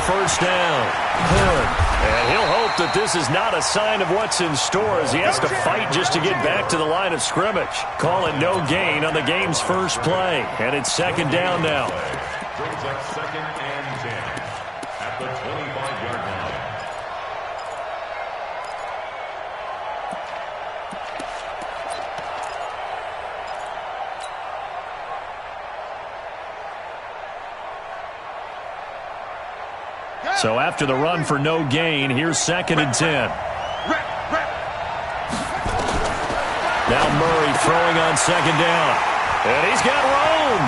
first down. Good. And he'll hope that this is not a sign of what's in store as he has to fight just to get back to the line of scrimmage. Call it no gain on the game's first play. And it's second down now. Brings up second and 10 at the 25-yard line. So after the run for no gain, here's second and 10. Now Murray throwing on second down. And he's got room.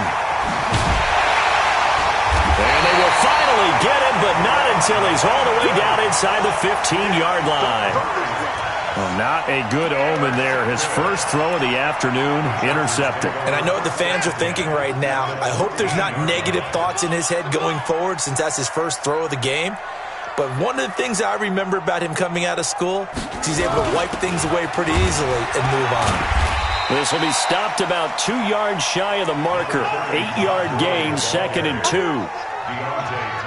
And they will finally get him, but not until he's all the way down inside the 15-yard line. Well, not a good omen there. His first throw of the afternoon intercepted. And I know what the fans are thinking right now. I hope there's not negative thoughts in his head going forward since that's his first throw of the game. But one of the things I remember about him coming out of school is he's able to wipe things away pretty easily and move on. This will be stopped about 2 yards shy of the marker. 8-yard gain, second and 2.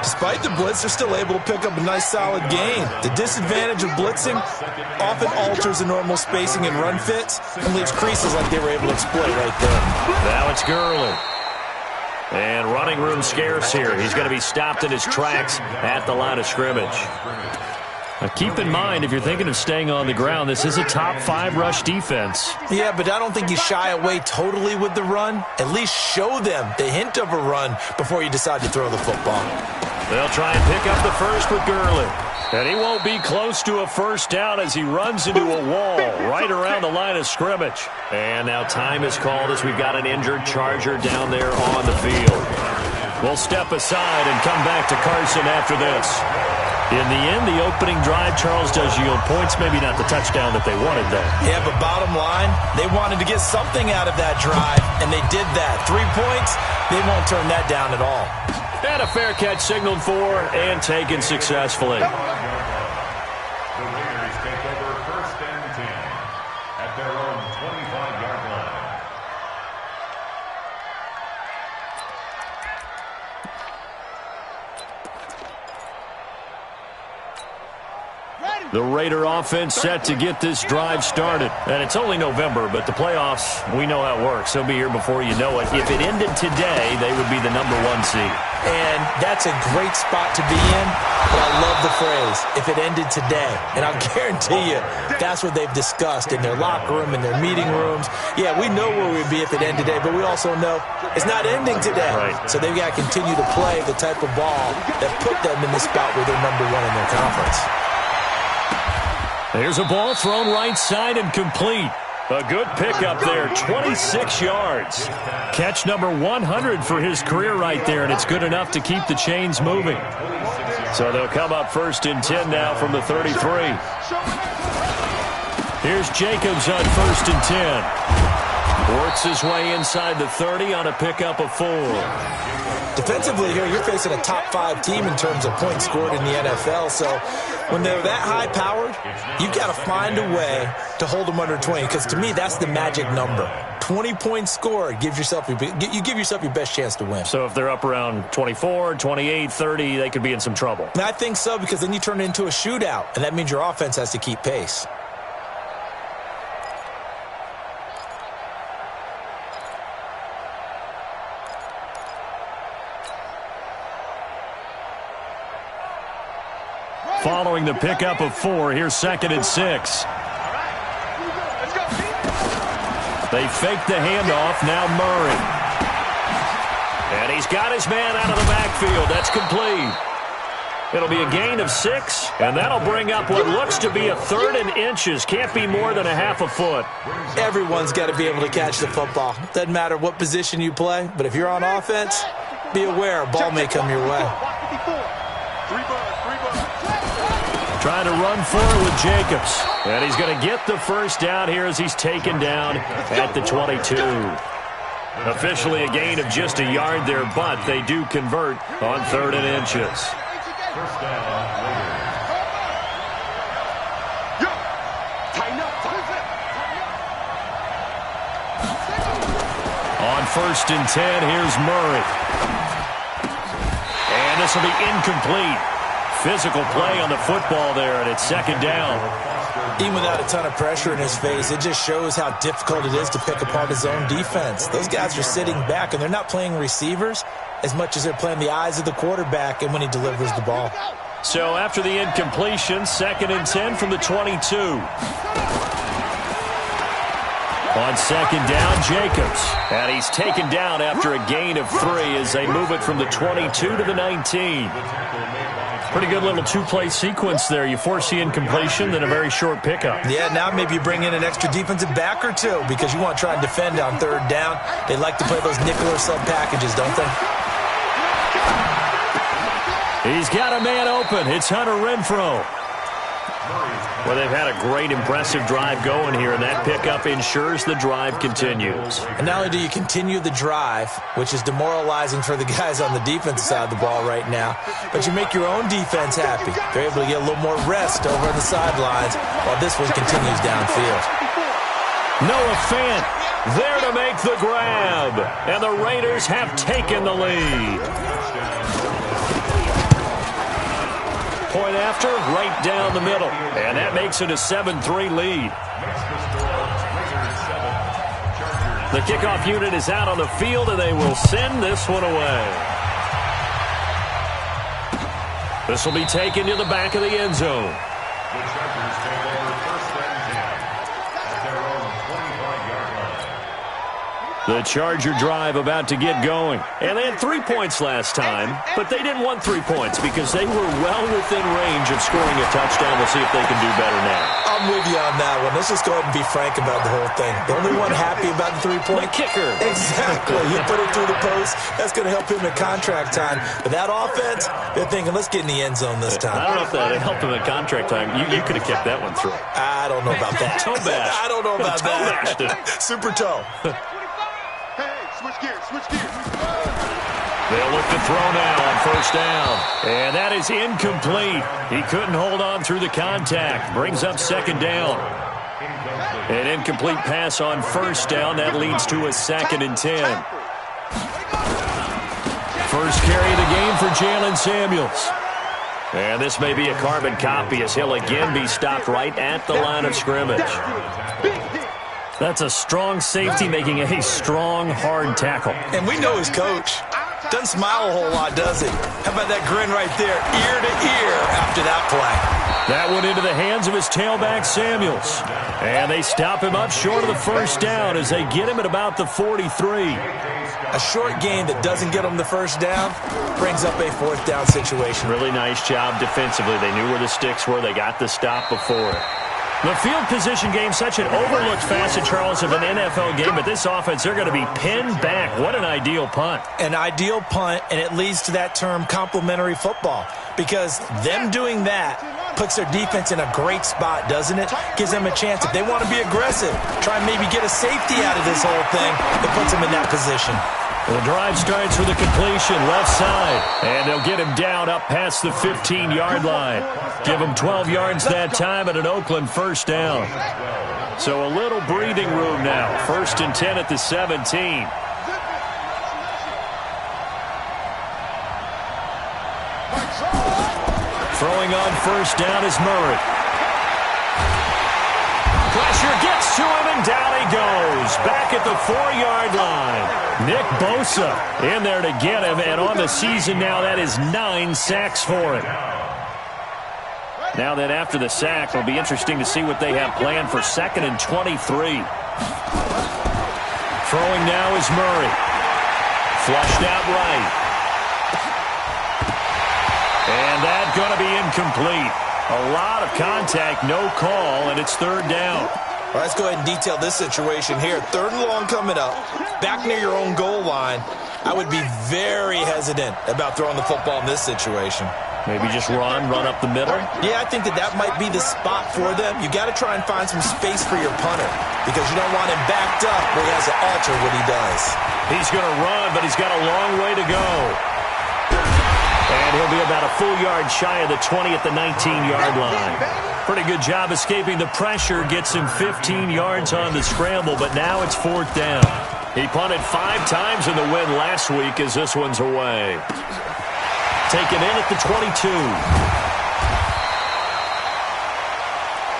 Despite the blitz, they're still able to pick up a nice solid gain. The disadvantage of blitzing often alters the normal spacing and run fits and leaves creases like they were able to exploit right there. Now it's Gurley. And running room scarce here. He's going to be stopped in his tracks at the line of scrimmage. Now keep in mind, if you're thinking of staying on the ground, this is a top 5 rush defense. Yeah, but I don't think you shy away totally with the run. At least show them the hint of a run before you decide to throw the football. They'll try and pick up the first with Gurley. And he won't be close to a first down as he runs into a wall right around the line of scrimmage. And now time is called as we've got an injured Charger down there on the field. We'll step aside and come back to Carson after this. In the end, the opening drive, Charles, does yield points. Maybe not the touchdown that they wanted, though. Yeah, but bottom line, they wanted to get something out of that drive, and they did that. 3 points, they won't turn that down at all. And a fair catch signaled for and taken successfully. The Raiders take over first and 10 at their own 25-yard line. The Raider offense set to get this drive started. And it's only November, but the playoffs, we know how it works. They'll be here before you know it. If it ended today, they would be the number 1 seed. And that's a great spot to be in, but I love the phrase, if it ended today. And I'll guarantee you, that's what they've discussed in their locker room, in their meeting rooms. Yeah, we know where we'd be if it ended today, but we also know it's not ending today. Right. So they've got to continue to play the type of ball that put them in the spot where they're number 1 in their conference. There's a ball thrown right side and complete. A good pickup there, 26 yards. Catch number 100 for his career right there, and it's good enough to keep the chains moving. So they'll come up first and 10 now from the 33. Here's Jacobs on first and 10. Works his way inside the 30 on a pickup of 4. Defensively here, you're facing a top 5 team in terms of points scored in the NFL. So when they're that high-powered, you've got to find a way to hold them under 20. Because to me, that's the magic number. 20 points scored, you give yourself your best chance to win. So if they're up around 24, 28, 30, they could be in some trouble. And I think so, because then you turn it into a shootout, and that means your offense has to keep pace. Following the pickup of 4, here's second and 6. They fake the handoff, now Murray. And he's got his man out of the backfield. That's complete. It'll be a gain of 6, and that'll bring up what looks to be a 3rd and inches. Can't be more than a half a foot. Everyone's got to be able to catch the football. Doesn't matter what position you play, but if you're on offense, be aware a ball may come your way. Trying to run forward with Jacobs. And he's going to get the first down here as he's taken down at the 22. Officially a gain of just a yard there, but they do convert on 3rd and inches. First down, On first and 10, here's Murray. And this will be incomplete. physical play on the football there, and it's second down. Even without a ton of pressure in his face, it just shows how difficult it is to pick apart his own defense. Those guys are sitting back, and they're not playing receivers as much as they're playing the eyes of the quarterback and when he delivers the ball. So after the incompletion, 2nd and 10 from the 22. On 2nd down, Jacobs. And he's taken down after a gain of 3 as they move it from the 22 to the 19. Pretty good little two-play sequence there. You force the incompletion, then a very short pickup. Yeah, now maybe you bring in an extra defensive back or two because you want to try and defend on 3rd down. They like to play those nickel or sub packages, don't they? He's got a man open. It's Hunter Renfrow. Well, they've had a great, impressive drive going here, and that pickup ensures the drive continues. And not only do you continue the drive, which is demoralizing for the guys on the defensive side of the ball right now, but you make your own defense happy. They're able to get a little more rest over on the sidelines while this one continues downfield. Noah Fant there to make the grab, and the Raiders have taken the lead. Point after, right down the middle. And that makes it a 7-3 lead. The kickoff unit is out on the field, and they will send this one away. This will be taken to the back of the end zone. The Chargers take over 1st and 10 at their own 25-yard line. The Charger drive about to get going. And they had 3 points last time, but they didn't want 3 points because they were well within range of scoring a touchdown. We'll see if they can do better now. I'm with you on that one. Let's just go ahead and be frank about the whole thing. The only one happy about the 3-point? The kicker. Exactly. He put it through the post. That's going to help him in contract time. But that offense, they're thinking, let's get in the end zone this time. I don't know if that helped him in contract time. You could have kept that one through. I don't know about that. Toe bash. I don't know about toe that. bashed. Super toe. Switch gears. They'll look to throw now on 1st down. And that is incomplete. He couldn't hold on through the contact. Brings up 2nd down. An incomplete pass on 1st down. That leads to a 2nd and 10. First carry of the game for Jalen Samuels. And this may be a carbon copy as he'll again be stopped right at the line of scrimmage. That's a strong safety making a strong, hard tackle. And we know his coach. Doesn't smile a whole lot, does he? How about that grin right there, ear to ear after that play? That went into the hands of his tailback, Samuels. And they stop him up short of the 1st down as they get him at about the 43. A short gain that doesn't get them the 1st down brings up a 4th down situation. Really nice job defensively. They knew where the sticks were. They got the stop before it. The field position game, such an overlooked facet, Charles, of an NFL game, but this offense, they're going to be pinned back. What an ideal punt. An ideal punt, and it leads to that term complementary football, because them doing that puts their defense in a great spot, doesn't it? Gives them a chance, if they want to be aggressive, try and maybe get a safety out of this whole thing, it puts them in that position. The drive starts with a completion left side, and they'll get him down up past the 15-yard line. Give him 12 yards that time at an Oakland 1st down. So a little breathing room now. 1st and 10 at the 17. Throwing on 1st down is Murray. Pressure gets to him, and down he goes. Back at the 4-yard line. Nick Bosa in there to get him, and on the season now, that is 9 sacks for him. Now that after the sack, it'll be interesting to see what they have planned for 2nd and 23. Throwing now is Murray. Flushed out right. And that's going to be incomplete. A lot of contact, no call, and it's 3rd down. All right, let's go ahead and detail this situation here. 3rd and long coming up, back near your own goal line. I would be very hesitant about throwing the football in this situation. Maybe just run up the middle? Yeah, I think that might be the spot for them. You got to try and find some space for your punter because you don't want him backed up where he has to alter what he does. He's going to run, but he's got a long way to go. And he'll be about a full yard shy of the 20 at the 19-yard line. Pretty good job escaping the pressure. Gets him 15 yards on the scramble, but now it's 4th down. He punted 5 times in the win last week as this one's away. Taken in at the 22.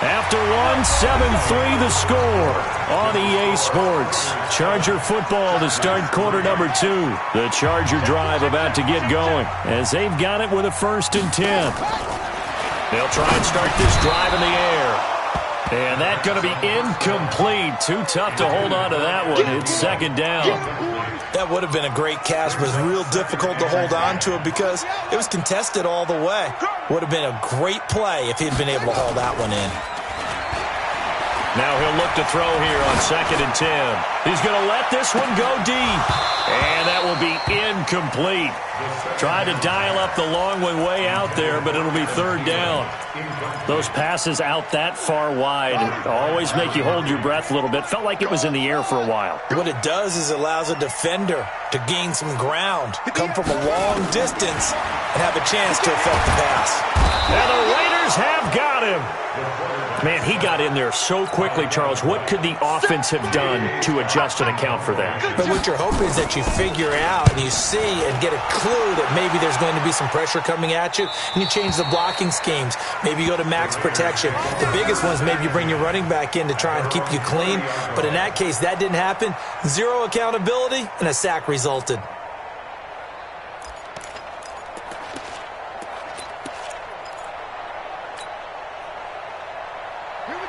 After one, 7-3 the score on EA Sports. Charger football to start quarter number 2. The Charger drive about to get going as they've got it with a 1st and 10. They'll try and start this drive in the air. And that's going to be incomplete. Too tough to hold on to that one. It's 2nd down. That would have been a great catch, but it was real difficult to hold on to it because it was contested all the way. Would have been a great play if he'd been able to haul that one in. Now he'll look to throw here on 2nd and 10. He's going to let this one go deep. And that will be incomplete. Tried to dial up the long one way out there, but it'll be 3rd down. Those passes out that far wide always make you hold your breath a little bit. Felt like it was in the air for a while. What it does is it allows a defender to gain some ground, come from a long distance, and have a chance to affect the pass. And the Raiders have got him. Man, he got in there so quickly, Charles. What could the offense have done to adjust and account for that? But what you're hoping is that you figure out and you see and get a clue that maybe there's going to be some pressure coming at you, and you change the blocking schemes. Maybe you go to max protection. The biggest one is maybe you bring your running back in to try and keep you clean. But in that case, that didn't happen. 0 accountability, and a sack resulted.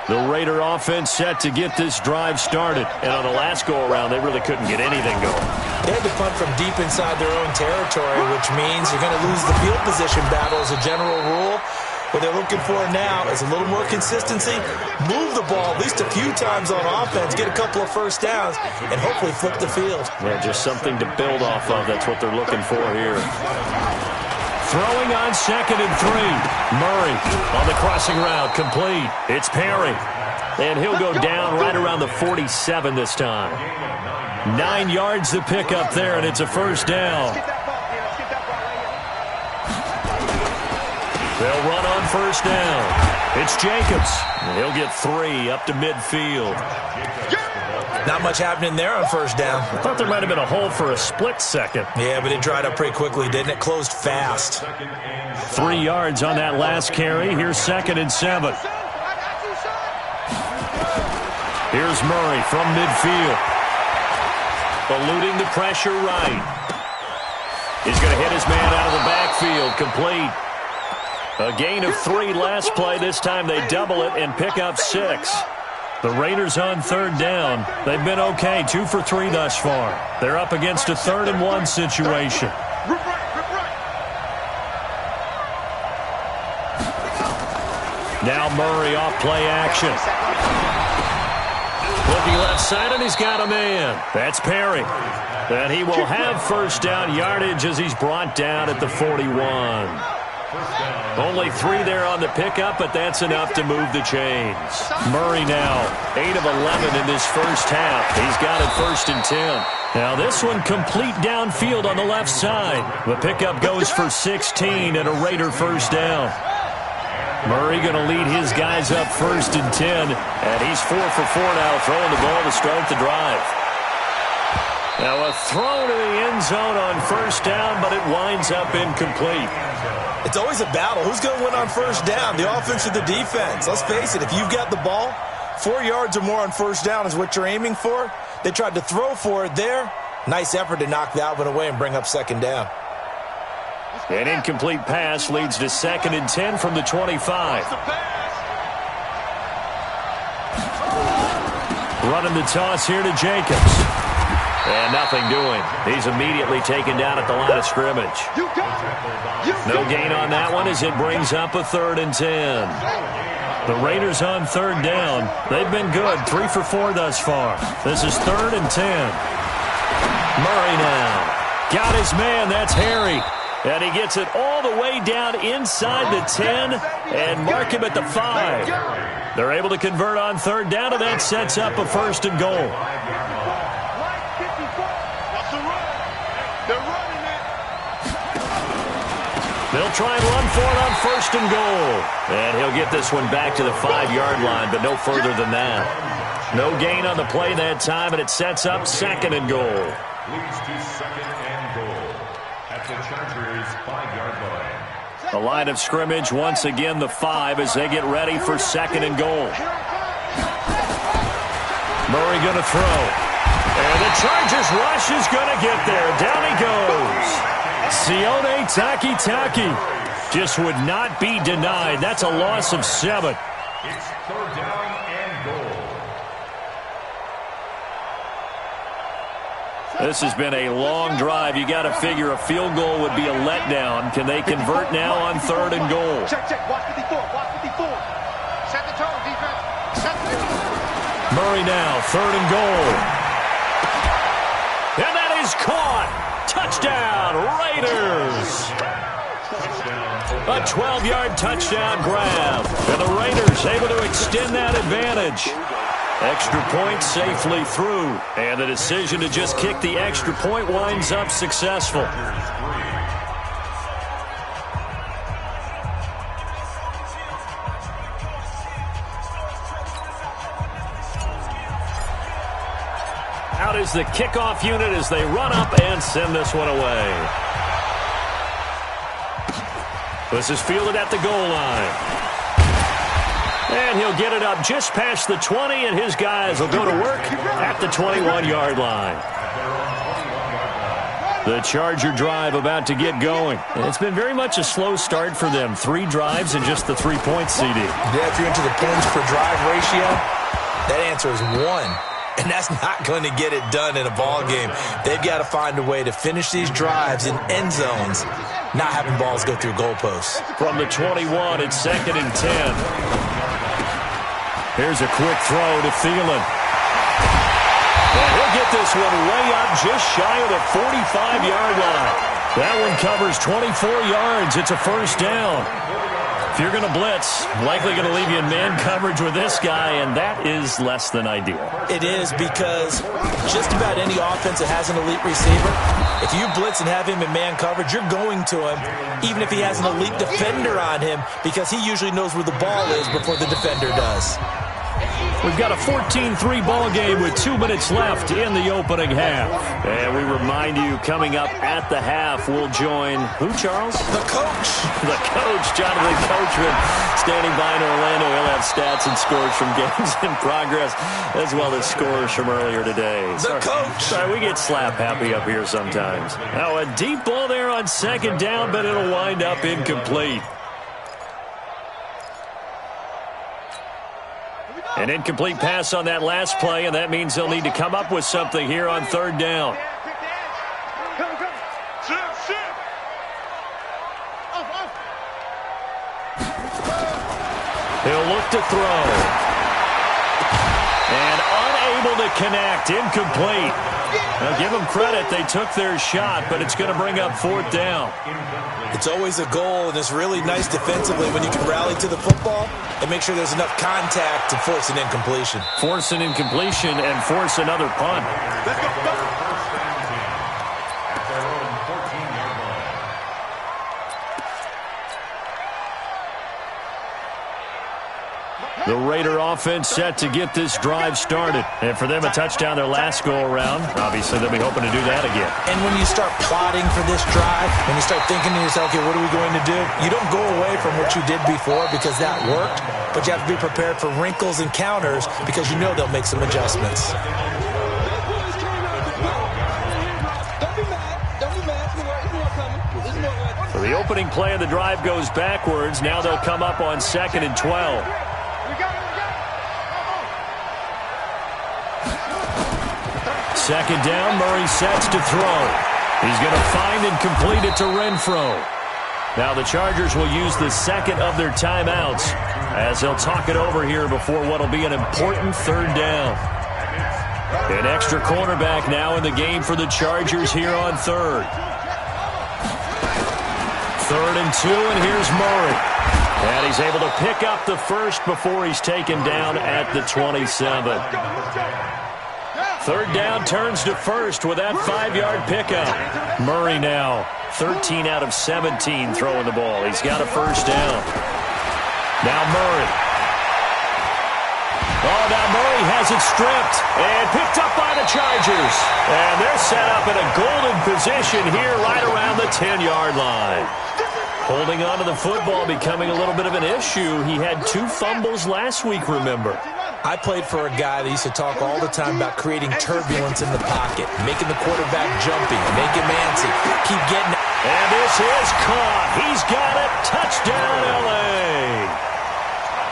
The Raider offense set to get this drive started. And on the last go-around, they really couldn't get anything going. They had to punt from deep inside their own territory, which means you're going to lose the field position battle as a general rule. What they're looking for now is a little more consistency, move the ball at least a few times on offense, get a couple of 1st downs, and hopefully flip the field. Yeah, just something to build off of. That's what they're looking for here. Throwing on 2nd and 3. Murray on the crossing route, complete. It's Perry. And he'll go down right around the 47 this time. 9 yards to pick up there, and it's a 1st down. They'll run on 1st down. It's Jacobs. And he'll get 3 up to midfield. Not much happening there on 1st down. I thought there might have been a hole for a split second. Yeah, but it dried up pretty quickly, didn't it? Closed fast. 3 yards on that last carry. Here's 2nd and 7. Here's Murray from midfield. Eluding the pressure right. He's going to hit his man out of the backfield. Complete. A gain of 3 last play. This time they double it and pick up 6. The Raiders on 3rd down. They've been okay, 2 for 3 thus far. They're up against a 3rd and 1 situation. Now Murray off play action. Looking left side, and he's got a man. That's Perry. And he will have 1st down yardage as he's brought down at the 41. Only 3 there on the pickup, but that's enough to move the chains. Murray now, 8 of 11 in this 1st half. He's got it 1st and 10. Now this one complete downfield on the left side. The pickup goes for 16 and a Raider 1st down. Murray going to lead his guys up 1st and 10, and he's 4 for 4 now, throwing the ball to start the drive. Now a throw to the end zone on 1st down, but it winds up incomplete. It's always a battle. Who's going to win on 1st down, the offense or the defense? Let's face it, if you've got the ball, 4 yards or more on 1st down is what you're aiming for. They tried to throw for it there. Nice effort to knock that one away and bring up 2nd down. An incomplete pass leads to 2nd and 10 from the 25. Running the toss here to Jacobs. And nothing doing. He's immediately taken down at the line of scrimmage. No gain on that one as it brings up a 3rd and 10. The Raiders on 3rd down. They've been good, 3 for 4 thus far. This is 3rd and 10. Murray now. Got his man, that's Harry. And he gets it all the way down inside the 10 and mark him at the 5. They're able to convert on 3rd down, and that sets up a 1st and goal. They'll try and run for it on 1st and goal. And he'll get this one back to the 5-yard line, but no further than that. No gain on the play that time, and it sets up 2nd and goal. Leads to 2nd and goal at the Chargers' 5-yard line. The line of scrimmage, once again, the 5 as they get ready for 2nd and goal. Murray going to throw. And the Chargers rush is going to get there. Down he goes. Sione Takitaki just would not be denied. That's a loss of 7. It's 3rd down and goal. This has been a long drive. You got to figure a field goal would be a letdown. Can they convert now on 3rd and goal? Check. Watch 54. Watch 54. Set the tone, defense. Set the tone. Murray now, 3rd and goal. And that is caught. Touchdown, Raiders. A 12-yard touchdown grab. And the Raiders able to extend that advantage. Extra point safely through. And the decision to just kick the extra point winds up successful. Out is the kickoff unit as they run up and send this one away. This is fielded at the goal line. And he'll get it up just past the 20, and his guys will go to work at the 21-yard line. The Charger drive about to get going. It's been very much a slow start for them. 3 drives and just the 3 points, CD. Yeah, if you're into the points per drive ratio, that answer is 1. And that's not going to get it done in a ball game. They've got to find a way to finish these drives in end zones, not having balls go through goalposts. From the 21, it's 2nd and 10. Here's a quick throw to Thielen. And he'll get this one way up just shy of the 45-yard line. That one covers 24 yards. It's a 1st down. If you're going to blitz, likely going to leave you in man coverage with this guy, and that is less than ideal. It is, because just about any offense that has an elite receiver, if you blitz and have him in man coverage, you're going to him, even if he has an elite defender on him, because he usually knows where the ball is before the defender does. We've got a 14-3 ball game with 2 minutes left in the opening half. And we remind you, coming up at the half, we'll join who, Charles? The coach. The coach, Jonathan Coachman, standing by in Orlando. He'll have stats and scores from games in progress, as well as scores from earlier today. The coach. Sorry, we get slap happy up here sometimes. Now, a deep ball there on 2nd down, but it'll wind up incomplete. An incomplete pass on that last play, and that means they'll need to come up with something here on 3rd down. He'll look to throw. And unable to connect, incomplete. Now, give them credit, they took their shot, but it's going to bring up 4th down. It's always a goal, and it's really nice defensively when you can rally to the football and make sure there's enough contact to force an incompletion. Force an incompletion and force another punt. Let's go. The Raider offense set to get this drive started. And for them, a touchdown their last go-around. Obviously, they'll be hoping to do that again. And when you start plotting for this drive, when you start thinking to yourself, okay, what are we going to do? You don't go away from what you did before because that worked, but you have to be prepared for wrinkles and counters because you know they'll make some adjustments. So the opening play of the drive goes backwards. Now they'll come up on 2nd and 12. Second down, Murray sets to throw. He's going to find and complete it to Renfro. Now the Chargers will use the 2nd of their timeouts as they'll talk it over here before what will be an important 3rd down. An extra cornerback now in the game for the Chargers here on 3rd. 3rd and 2, and here's Murray. And he's able to pick up the first before he's taken down at the 27. 3rd down turns to 1st with that 5-yard pickup. Murray now 13 out of 17 throwing the ball. He's got a 1st down. Now Murray. Oh, now Murray has it stripped and picked up by the Chargers. And they're set up in a golden position here right around the 10-yard line. Holding on to the football becoming a little bit of an issue. He had 2 fumbles last week, remember. I played for a guy that used to talk all the time about creating turbulence in the pocket, making the quarterback jumpy, make him antsy, keep getting it. And this is caught. He's got it. Touchdown, L.A.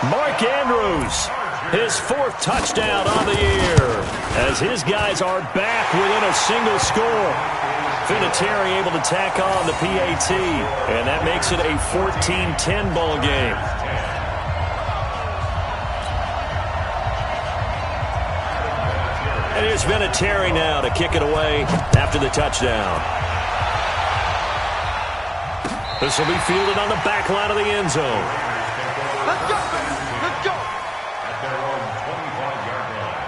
Mark Andrews, his 4th touchdown on the year, as his guys are back within a single score. Fastdntlie able to tack on the PAT, and that makes it a 14-10 ball game. And here's Fastdntlie now to kick it away after the touchdown. This will be fielded on the back line of the end zone. Let's go. Let's go. At their own 25-yard line.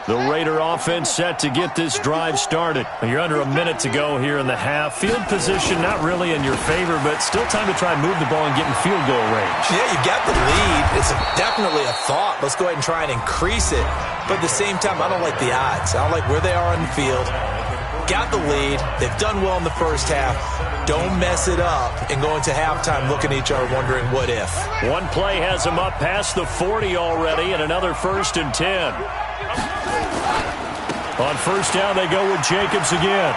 The Raider offense set to get this drive started. You're under a minute to go here in the half. Field position not really in your favor, but still time to try and move the ball and get in field goal range. Yeah, you got the lead. It's definitely a thought. Let's go ahead and try and increase it. But at the same time, I don't like the odds. I don't like where they are on the field. Got the lead. They've done well in the first half. Don't mess it up and go into halftime looking at each other wondering what if. One play has them up past the 40 already, and another 1st and 10. On 1st down, they go with Jacobs again.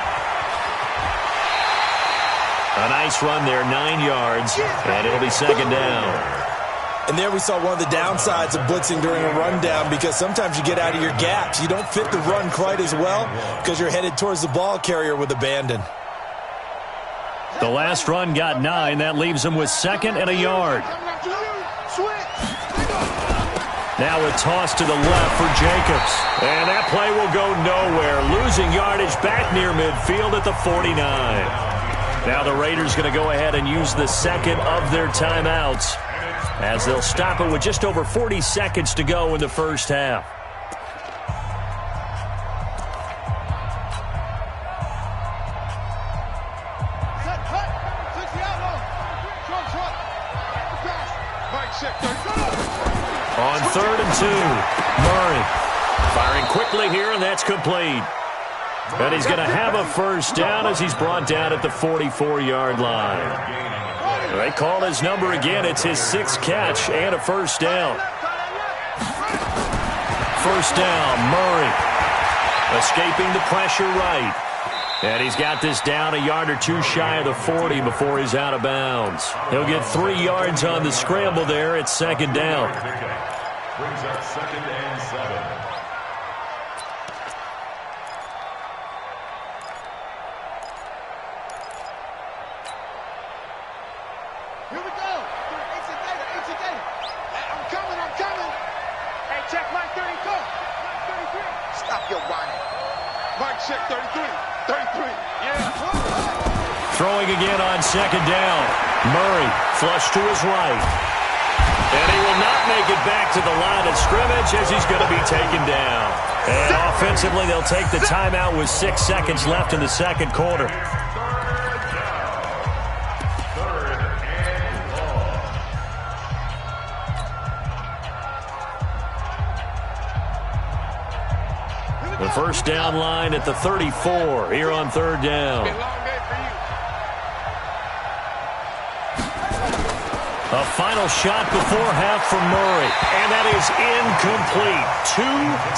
A nice run there, 9 yards, and it'll be 2nd down. And there we saw one of the downsides of blitzing during a rundown, because sometimes you get out of your gaps. You don't fit the run quite as well because you're headed towards the ball carrier with abandon. The last run got 9. That leaves them with 2nd and a yard. Now a toss to the left for Jacobs. And that play will go nowhere. Losing yardage back near midfield at the 49. Now the Raiders going to go ahead and use the 2nd of their timeouts, as they'll stop it with just over 40 seconds to go in the first half. On 3rd and 2, Murray firing quickly here, and that's complete. And he's going to have a 1st down as he's brought down at the 44-yard line. They call his number again. It's his 6th catch and a 1st down. 1st down, Murray escaping the pressure right. And he's got this down a yard or 2 shy of the 40 before he's out of bounds. He'll get 3 yards on the scramble there. It's 2nd down. Brings up 2nd and 7. Here we go. It's a data. I'm coming. Hey, check Mike 32. Mike 33. Stop your whining. Mike, check 33. 33. Yeah. Throwing again on 2nd down. Murray flush to his right. And he will not make it back to the line of scrimmage as he's going to be taken down. And offensively, they'll take the timeout with 6 seconds left in the 2nd quarter. The 1st down line at the 34 here on 3rd down. A final shot before half for Murray, and that is incomplete. 2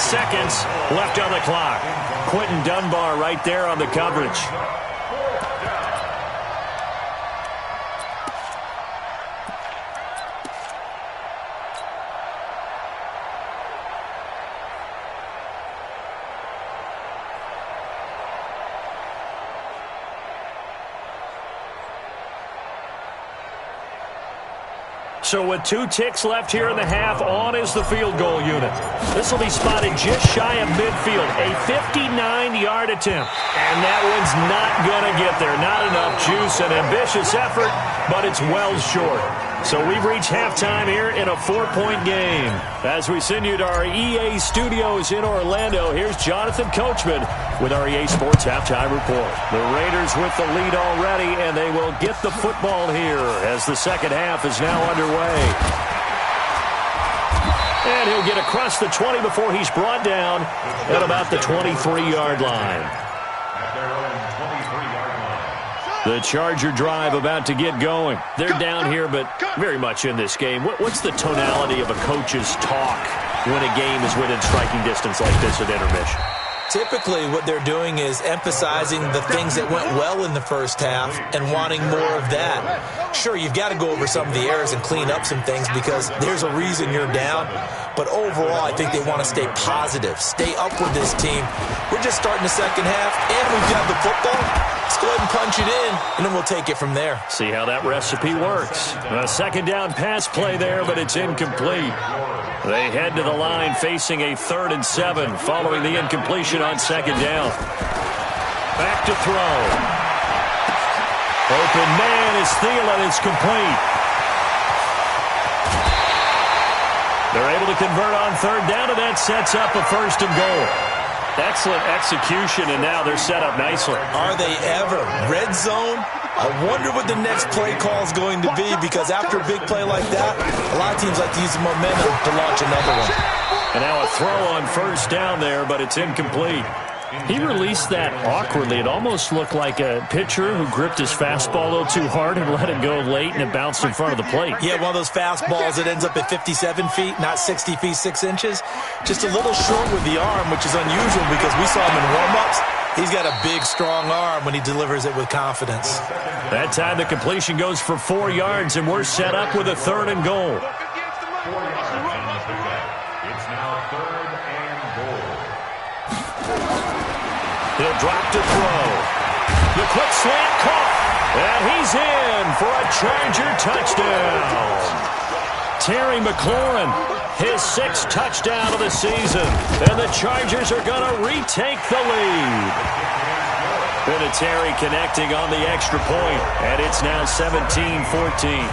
seconds left on the clock. Quentin Dunbar right there on the coverage. So with 2 ticks left here in the half, on is the field goal unit. This will be spotted just shy of midfield. A 59-yard attempt. And that one's not going to get there. Not enough juice. An ambitious effort, but it's well short. So we've reached halftime here in a 4-point game. As we send you to our EA studios in Orlando, here's Jonathan Coachman with our EA Sports Halftime Report. The Raiders with the lead already, and they will get the football here as the second half is now underway. And he'll get across the 20 before he's brought down at about the 23-yard line. The Charger drive about to get going. They're down here, but very much in this game. What's the tonality of a coach's talk when a game is within striking distance like this at intermission? Typically, what they're doing is emphasizing the things that went well in the first half and wanting more of that. Sure, you've got to go over some of the errors and clean up some things because there's a reason you're down. But overall, I think they want to stay positive, stay up with this team. We're just starting the second half, and we've got the football. Let's go ahead and punch it in, and then we'll take it from there. See how that recipe works. A second down pass play there, but it's incomplete. They head to the line facing a 3rd and 7 following the incompletion on second down. Back to throw. Open man is Thielen. It's complete. They're able to convert on third down, and that sets up a 1st and goal. Excellent execution, and now they're set up nicely. Are they ever? Red zone? I wonder what the next play call is going to be because after a big play like that, a lot of teams like to use the momentum to launch another one. And now a throw on 1st down there, but it's incomplete. He released that awkwardly. It almost looked like a pitcher who gripped his fastball a little too hard and let it go late, and it bounced in front of the plate. Yeah, one of those fastballs that ends up at 57 feet, not 60 feet, 6 inches. Just a little short with the arm, which is unusual because we saw him in warm-ups. He's got a big, strong arm when he delivers it with confidence. That time the completion goes for 4 yards, and we're set up with a 3rd and goal. It's now 3rd and goal. He'll drop to throw. The quick slant caught. And he's in for a Charger touchdown. Terry McLaurin, his 6th touchdown of the season. And the Chargers are going to retake the lead. Vinatieri connecting on the extra point. And it's now 17-14.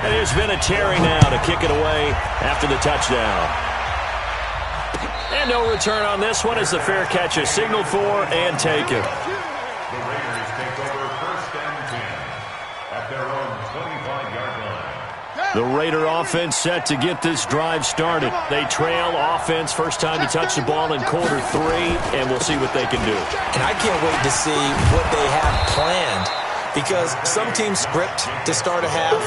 And here's Vinatieri now to kick it away after the touchdown. And no return on this one as the fair catch is signaled for and taken. The Raiders take over 1st and 10 at their own 25-yard line. The Raider offense set to get this drive started. They trail offense first time to touch the ball in quarter 3, and we'll see what they can do. And I can't wait to see what they have planned because some teams script to start a half.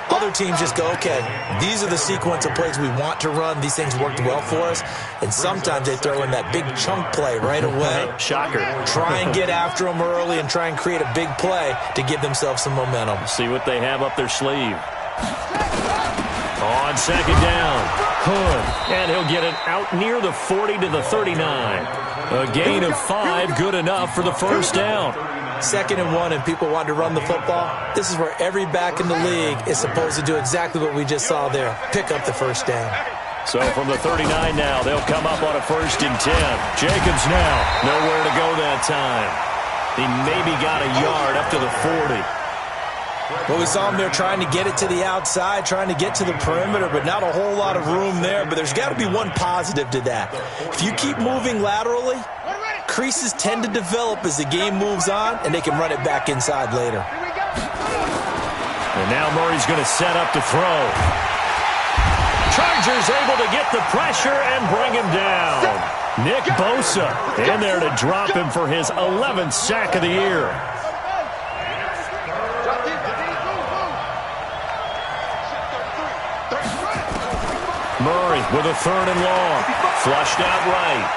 Other teams just go, okay, these are the sequence of plays we want to run. These things worked well for us. And sometimes they throw in that big chunk play right away. Shocker. Try and get after them early and try and create a big play to give themselves some momentum. See what they have up their sleeve. On second down, Hood. And he'll get it out near the 40 to the 39. A gain of 5, good enough for the 1st down. 2nd and 1 and people want to run the football. This is where every back in the league is supposed to do exactly what we just saw there. Pick up the 1st down. So from the 39 now, they'll come up on a 1st and 10. Jacobs now, nowhere to go that time. He maybe got a yard up to the 40. Well, we saw him there trying to get it to the outside, trying to get to the perimeter, but not a whole lot of room there. But there's got to be one positive to that. If you keep moving laterally, creases tend to develop as the game moves on, and they can run it back inside later. And now Murray's going to set up to throw. Chargers able to get the pressure and bring him down. Nick Bosa in there to drop him for his 11th sack of the year. Murray with a 3rd and long. Flushed out right.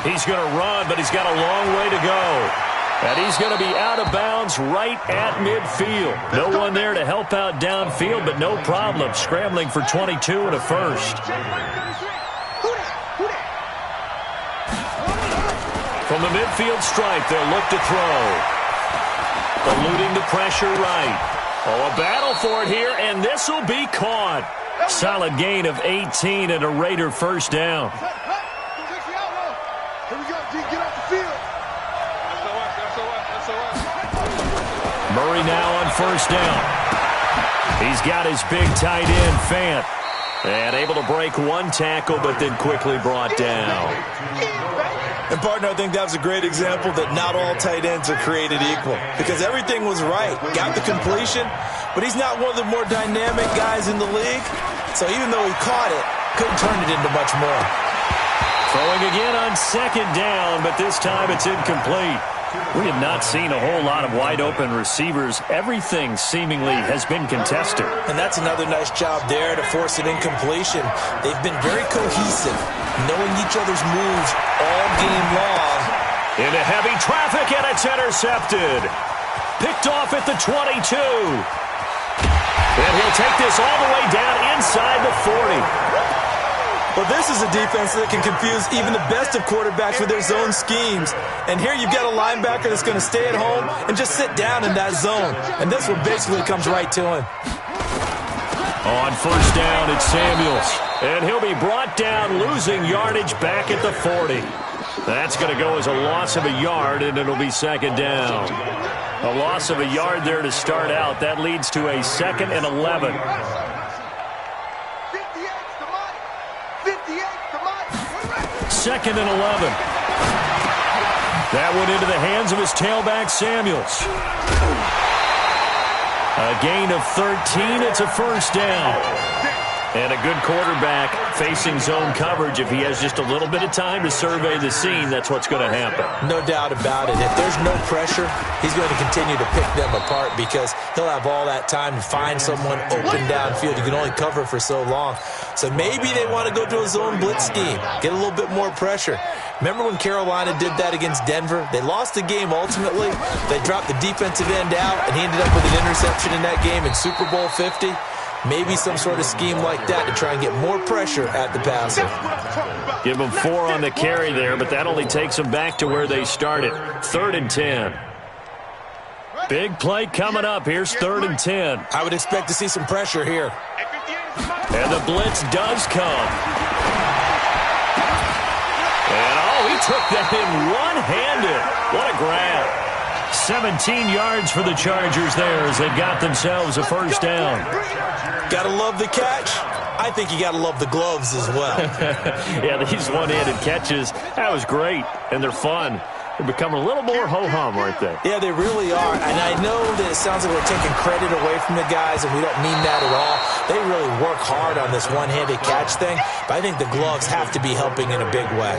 He's going to run, but he's got a long way to go. And he's going to be out of bounds right at midfield. No one there to help out downfield, but no problem. Scrambling for 22 and a 1st. From the midfield stripe, they'll look to throw. Eluding the pressure right. Oh, a battle for it here, and this will be caught. Solid gain of 18 and a Raider 1st down. Here we go, G, get off the field. Murray now on 1st down. He's got his big tight end, Fant. And able to break one tackle, but then quickly brought down. And, partner, I think that was a great example that not all tight ends are created equal. Because everything was right. Got the completion, but he's not one of the more dynamic guys in the league. So even though he caught it, couldn't turn it into much more. Throwing again on second down, but this time it's incomplete. We have not seen a whole lot of wide-open receivers. Everything seemingly has been contested. And that's another nice job there to force an incompletion. They've been very cohesive, knowing each other's moves all game long. Into heavy traffic, and it's intercepted. Picked off at the 22. And he'll take this all the way down inside the 40. Well, this is a defense that can confuse even the best of quarterbacks with their zone schemes. And here you've got a linebacker that's going to stay at home and just sit down in that zone. And this one basically comes right to him. On first down, it's Samuels. And he'll be brought down, losing yardage back at the 40. That's going to go as a loss of a yard, and it'll be second down. A loss of a yard there to start out. That leads to a 2nd and 11. Second and 11. That went into the hands of his tailback, Samuels. A gain of 13. It's a first down. And a good quarterback facing zone coverage. If he has just a little bit of time to survey the scene, that's what's going to happen. No doubt about it. If there's no pressure, he's going to continue to pick them apart because he'll have all that time to find someone open downfield. You can only cover for so long. So maybe they want to go to a zone blitz scheme, get a little bit more pressure. Remember when Carolina did that against Denver? They lost the game ultimately. They dropped the defensive end out, and he ended up with an interception in that game in Super Bowl 50. Maybe some sort of scheme like that to try and get more pressure at the passer. Give them 4 on the carry there, but that only takes them back to where they started. 3rd and 10. Big play coming up. Here's 3rd and 10. I would expect to see some pressure here. And the blitz does come. And, he took that in one-handed. What a grab. 17 yards for the Chargers there as they got themselves a first down. Gotta love the catch. I think you gotta love the gloves as well. Yeah, these one-handed catches, that was great, and they're fun. They're becoming a little more ho-hum, aren't they? Yeah, they really are. And I know that it sounds like we're taking credit away from the guys, and we don't mean that at all. They really work hard on this one-handed catch thing, but I think the gloves have to be helping in a big way.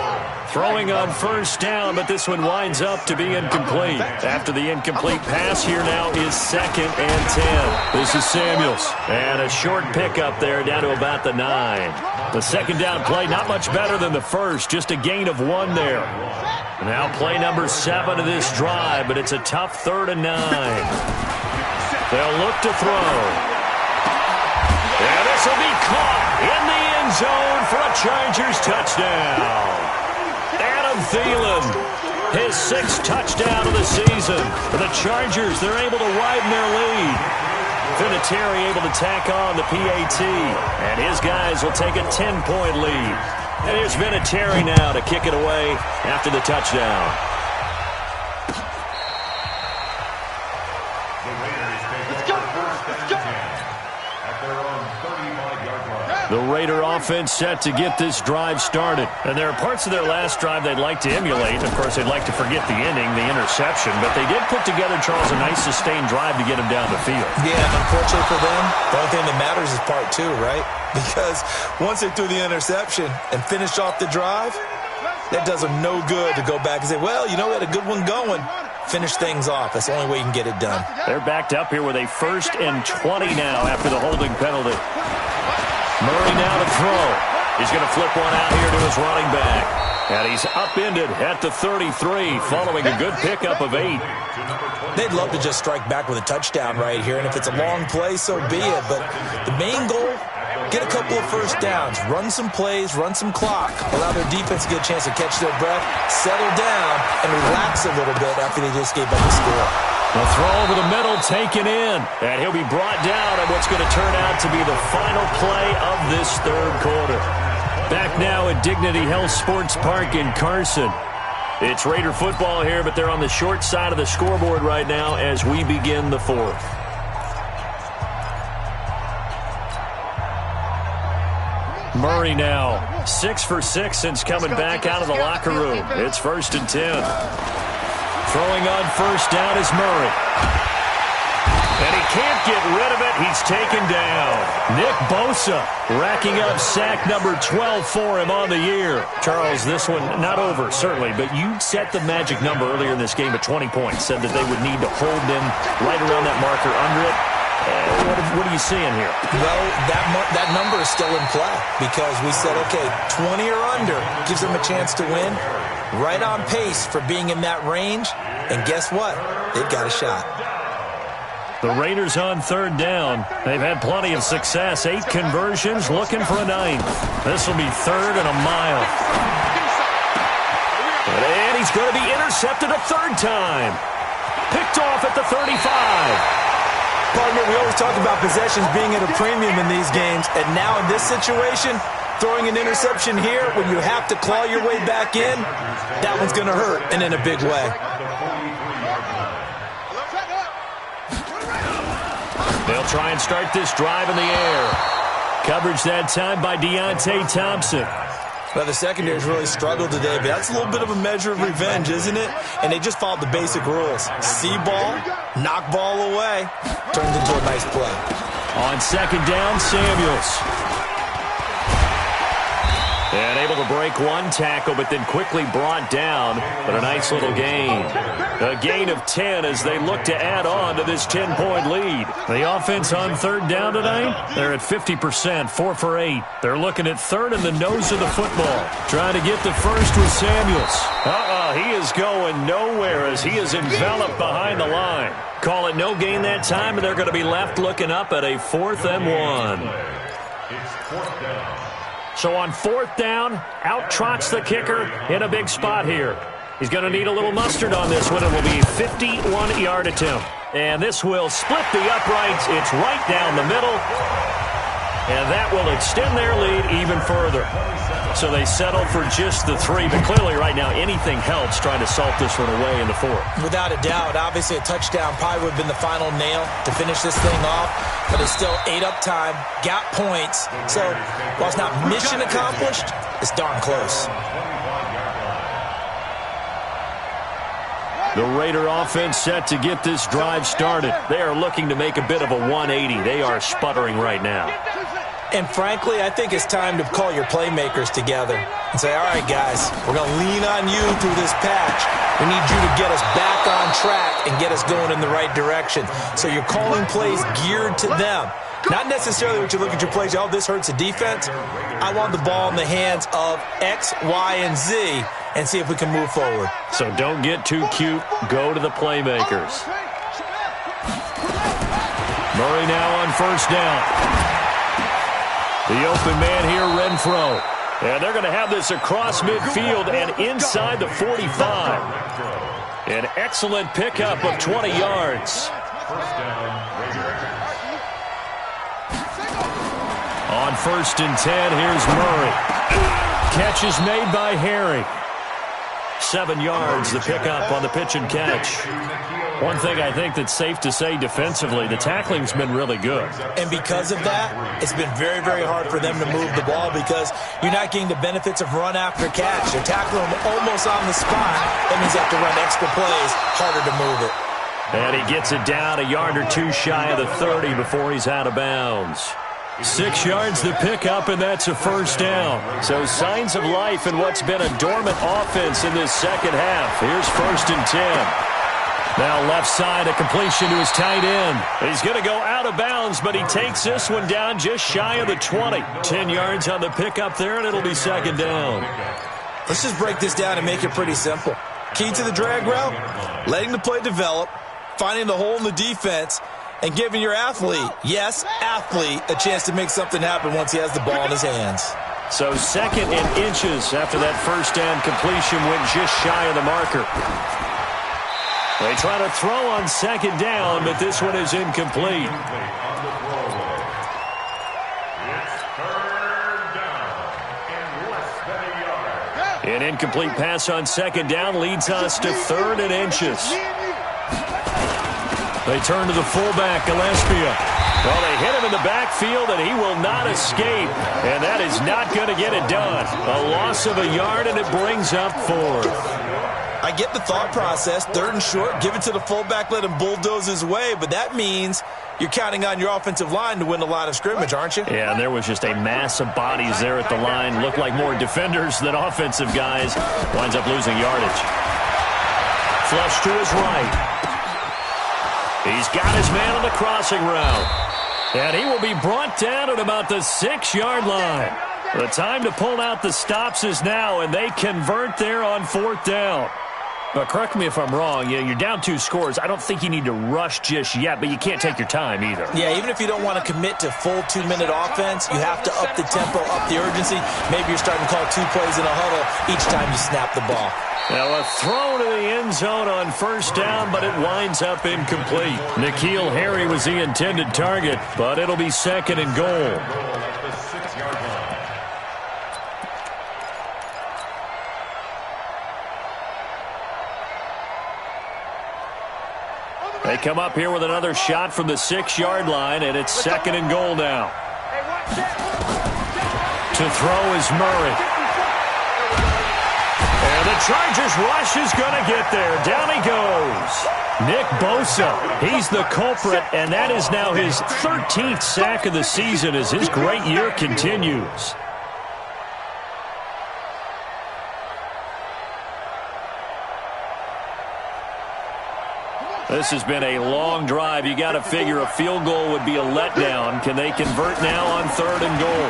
Throwing on first down, but this one winds up to be incomplete. After the incomplete pass, here now is 2nd and 10. This is Samuels. And a short pickup there down to about the 9. The second down play, not much better than the first, just a gain of 1 there. Now play number 7 of this drive, but it's a tough 3rd and 9. They'll look to throw. And this will be caught in the end zone for a Chargers touchdown. Adam Thielen, his 6th touchdown of the season. For the Chargers, they're able to widen their lead. Vinatieri able to tack on the PAT, and his guys will take a 10-point lead. And here's Vinatieri now to kick it away after the touchdown. The Raider offense set to get this drive started. And there are parts of their last drive they'd like to emulate. Of course, they'd like to forget the ending, the interception. But they did put together, Charles, a nice sustained drive to get them down the field. Yeah, unfortunately for them, the only thing that matters is part 2, right? Because once they threw the interception and finished off the drive, that does them no good to go back and say, well, you know, we had a good one going. Finish things off. That's the only way you can get it done. They're backed up here with a 1st and 20 now after the holding penalty. Murray now to throw. He's going to flip one out here to his running back. And he's upended at the 33 following a good pickup of 8. They'd love to just strike back with a touchdown right here. And if it's a long play, so be it. But the main goal, get a couple of first downs, run some plays, run some clock, allow their defense to get a chance to catch their breath, settle down, and relax a little bit after they just gave up the score. The throw over the middle taken in, and he'll be brought down at what's going to turn out to be the final play of this 3rd quarter. Back now at Dignity Health Sports Park in Carson. It's Raider football here, but they're on the short side of the scoreboard right now as we begin the 4th. Murray now, 6 for 6 since coming back out of the locker room. It's 1st and 10. Throwing on first down is Murray. And he can't get rid of it. He's taken down. Nick Bosa racking up sack number 12 for him on the year. Charles, this one not over, certainly, but you set the magic number earlier in this game at 20 points. Said that they would need to hold them right around that marker under it. What are you seeing here? Well, that number is still in play because we said, okay, 20 or under gives them a chance to win. Right on pace for being in that range. And guess what? They've got a shot. The Raiders on 3rd down. They've had plenty of success. 8 conversions, looking for a 9th. This will be 3rd and a mile. And he's going to be intercepted a 3rd time. Picked off at the 35. Partner, we always talk about possessions being at a premium in these games. And now in this situation, throwing an interception here when you have to claw your way back in, that one's going to hurt, and in a big way. They'll try and start this drive in the air. Coverage that time by Deontay Thompson. Well, the secondary's really struggled today, but that's a little bit of a measure of revenge, isn't it? And they just followed the basic rules. See ball, knock ball away. Turns into a nice play. On 2nd down, Samuels. And able to break one tackle, but then quickly brought down. But a nice little gain. A gain of 10 as they look to add on to this 10-point lead. The offense on 3rd down tonight, they're at 50%, 4 for 8. They're looking at 3rd in the nose of the football. Trying to get the first with Samuels. He is going nowhere as he is enveloped behind the line. Call it no gain that time, and they're going to be left looking up at a 4th and 1. It's 4th down. So on 4th down, out trots the kicker in a big spot here. He's going to need a little mustard on this one. It will be a 51-yard attempt. And this will split the uprights. It's right down the middle. And that will extend their lead even further. So they settle for just the 3. But clearly right now anything helps trying to salt this one away in the 4th. Without a doubt, obviously a touchdown probably would have been the final nail to finish this thing off. But it's still 8 up time, got points. So while it's not mission accomplished, it's darn close. The Raider offense set to get this drive started. They are looking to make a bit of a 180. They are sputtering right now. And frankly, I think it's time to call your playmakers together and say, all right, guys, we're going to lean on you through this patch. We need you to get us back on track and get us going in the right direction. So you're calling plays geared to them. Not necessarily what you look at your plays, oh, this hurts the defense. I want the ball in the hands of X, Y, and Z and see if we can move forward. So don't get too cute. Go to the playmakers. Murray now on 1st down. The open man here, Renfro. And they're going to have this across midfield and inside the 45. An excellent pickup of 20 yards. On 1st and 10, here's Murray. Catch is made by Harry. 7 yards, the pickup on the pitch and catch. One thing I think that's safe to say defensively, the tackling's been really good. And because of that, it's been very, very hard for them to move the ball because you're not getting the benefits of run after catch. They're tackling them almost on the spot. That means they have to run extra plays, harder to move it. And he gets it down a yard or two shy of the 30 before he's out of bounds. 6 yards the pickup, and that's a 1st down. So signs of life in what's been a dormant offense in this second half. Here's 1st and 10. Now left side, a completion to his tight end. He's going to go out of bounds, but he takes this one down just shy of the 20. 10 yards on the pickup there, and it'll be 2nd down. Let's just break this down and make it pretty simple. Key to the drag route, letting the play develop, finding the hole in the defense, and giving your athlete, yes, athlete, a chance to make something happen once he has the ball in his hands. So 2nd and inches after that 1st down completion went just shy of the marker. They try to throw on 2nd down, but this one is incomplete. An incomplete pass on 2nd down leads us to 3rd and inches. They turn to the fullback, Gillespie. Well, they hit him in the backfield, and he will not escape. And that is not going to get it done. A loss of a yard, and it brings up 4th. I get the thought process. 3rd and short, give it to the fullback, let him bulldoze his way. But that means you're counting on your offensive line to win the line of scrimmage, aren't you? Yeah, and there was just a mass of bodies there at the line. Looked like more defenders than offensive guys. Winds up losing yardage. Flush to his right. He's got his man on the crossing route. And he will be brought down at about the 6-yard line. The time to pull out the stops is now, and they convert there on 4th down. But correct me if I'm wrong, you're down 2 scores. I don't think you need to rush just yet, but you can't take your time either. Yeah, even if you don't want to commit to full 2-minute offense, you have to up the tempo, up the urgency. Maybe you're starting to call 2 plays in a huddle each time you snap the ball. Now a throw to the end zone on 1st down, but it winds up incomplete. N'Keal Harry was the intended target, but it'll be 2nd and goal. They come up here with another shot from the 6-yard line, and it's 2nd and goal now. To throw is Murray. And the Chargers rush is going to get there. Down he goes. Nick Bosa, he's the culprit, and that is now his 13th sack of the season as his great year continues. This has been a long drive. You got to figure a field goal would be a letdown. Can they convert now on 3rd and goal?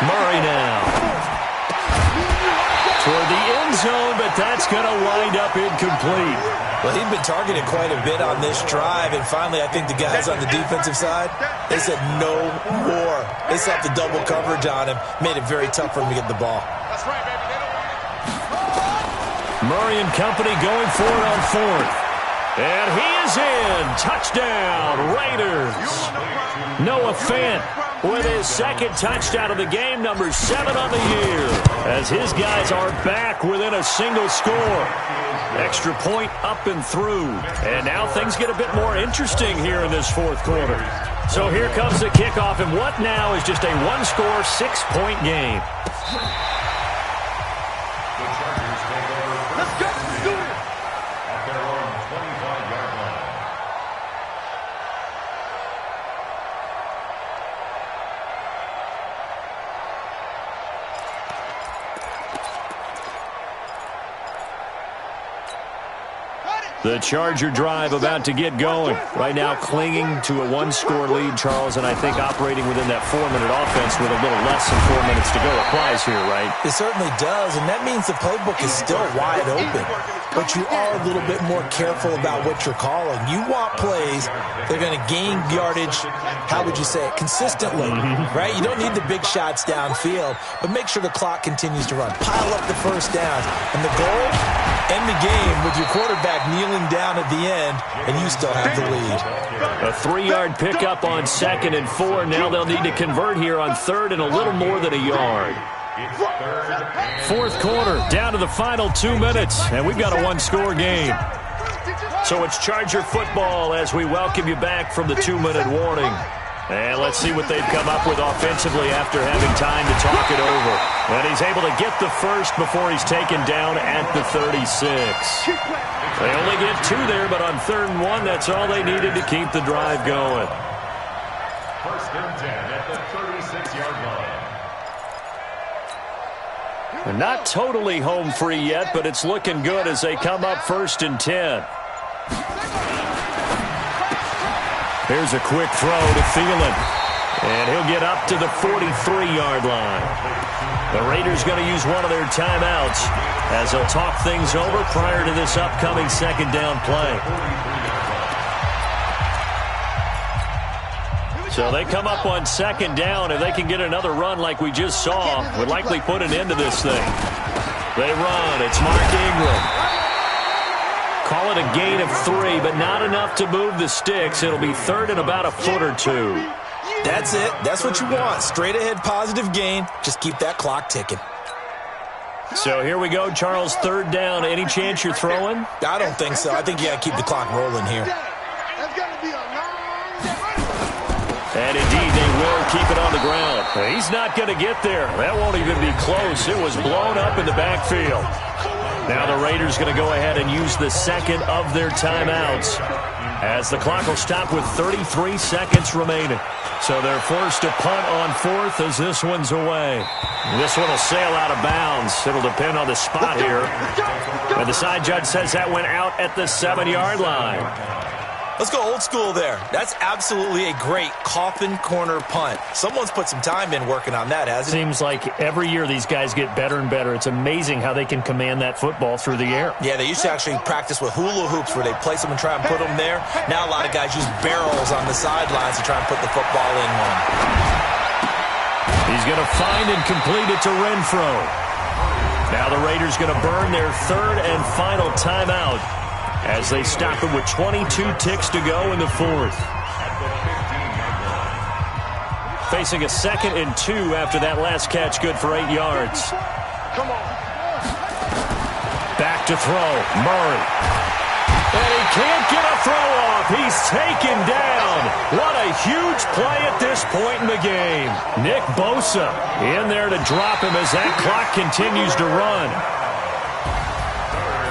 Murray now. Toward the end zone, but that's going to wind up incomplete. Well, he'd been targeted quite a bit on this drive, and finally I think the guys on the defensive side, they said no more. They slapped the double coverage on him, made it very tough for him to get the ball. That's right, baby. Murray and company going for it on 4th. And he is in. Touchdown, Raiders. Noah Fant with his 2nd touchdown of the game, number 7 on the year, as his guys are back within a single score. Extra point up and through. And now things get a bit more interesting here in this 4th quarter. So here comes the kickoff, and what now is just a 1-score, 6-point game. Let's go. Let's do it. At their own 25-yard line. The Charger drive about to get going. Right now clinging to a 1-score lead, Charles, and I think operating within that 4-minute offense with a little less than 4 minutes to go applies here, right? It certainly does, and that means the playbook is still wide open. But you are a little bit more careful about what you're calling. You want plays that are going to gain yardage, how would you say it, consistently, right? You don't need the big shots downfield, but make sure the clock continues to run. Pile up the first downs. And the goal, end the game with your quarterback kneeling down at the end, and you still have the lead. A 3-yard pickup on 2nd and 4. Now they'll need to convert here on 3rd and a little more than a yard. 4th quarter, down to the final 2 minutes, and we've got a 1-score game. So it's Charger football as we welcome you back from the 2-minute warning. And let's see what they've come up with offensively after having time to talk it over. And he's able to get the first before he's taken down at the 36. They only get 2 there, but on 3rd and 1, that's all they needed to keep the drive going. 1st and 10 at the 36-yard line. They're not totally home free yet, but it's looking good as they come up 1st and 10. Here's a quick throw to Thielen, and he'll get up to the 43-yard line. The Raiders going to use one of their timeouts as they'll talk things over prior to this upcoming 2nd down play. So they come up on 2nd down. If they can get another run like we just saw, would likely put an end to this thing. They run. It's Mark Ingram. Call it a gain of 3, but not enough to move the sticks. It'll be 3rd and about a foot or 2. That's it. That's what you want. Straight ahead positive gain. Just keep that clock ticking. So here we go, Charles, 3rd down. Any chance you're throwing? I don't think so. I think you got to keep the clock rolling here. That's going to be a long day. And indeed, they will keep it on the ground. He's not going to get there. That won't even be close. It was blown up in the backfield. Now the Raiders going to go ahead and use the second of their timeouts, as the clock will stop with 33 seconds remaining. So they're forced to punt on fourth as this one's away. This one will sail out of bounds. It'll depend on the spot here. And the side judge says that went out at the 7-yard line. Let's go old school there. That's absolutely a great coffin corner punt. Someone's put some time in working on that, hasn't it? Seems like every year these guys get better and better. It's amazing how they can command that football through the air. Yeah, they used to actually practice with hula hoops where they place them and try and put them there. Now a lot of guys use barrels on the sidelines to try and put the football in one. He's going to find and complete it to Renfro. Now the Raiders going to burn their third and final timeout, as they stop it with 22 ticks to go in the fourth. Facing a 2nd and 2 after that last catch, good for 8 yards. Come on. Back to throw, Murray. And he can't get a throw off. He's taken down. What a huge play at this point in the game. Nick Bosa in there to drop him as that clock continues to run.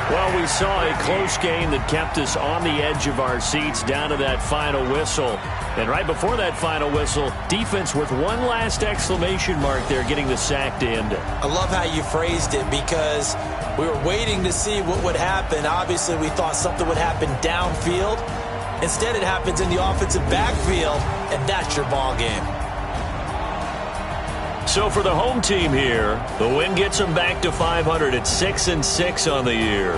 Well, we saw a close game that kept us on the edge of our seats down to that final whistle. And right before that final whistle, defense with one last exclamation mark there, getting the sack to end it. I love how you phrased it, because we were waiting to see what would happen. Obviously, we thought something would happen downfield. Instead, it happens in the offensive backfield, and that's your ball game. So for the home team here, the win gets them back to 500 at 6-6 on the year.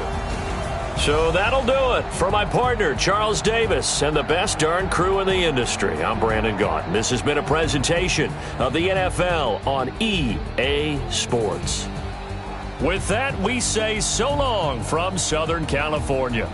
So that'll do it for my partner, Charles Davis, and the best darn crew in the industry. I'm Brandon Gaughan. This has been a presentation of the NFL on EA Sports. With that, we say so long from Southern California.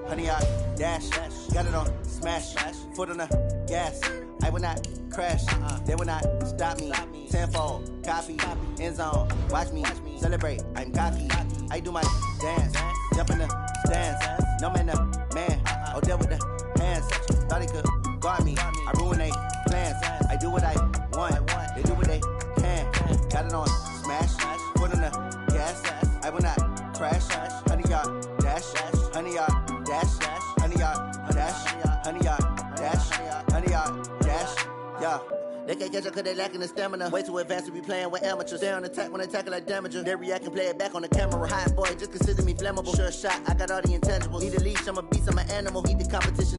Honey, I dash, got it on smash, foot on the gas. I will not crash, they will not stop me. Tenfold, copy, end zone, watch me celebrate. I'm cocky, I do my dance, jump in the stands. No man, the man, oh, deal with the hands. Thought he could guard me, I ruin they plans. I do what I want, they do what they can. Got it on smash, foot on the gas. I will not crash, honey, y'all dash, honey, y'all dash, honey, y'all dash, honey, y'all dash, honey, y'all dash, yeah. They can't catch up cause they lacking the stamina. Way too advanced to be playing with amateurs. Stay on attack when they tackle like damager. They react and play it back on the camera. Hot boy, just consider me flammable. Sure shot, I got all the intangibles. Need a leash, I'm a beast, I'm an animal. Eat the competition.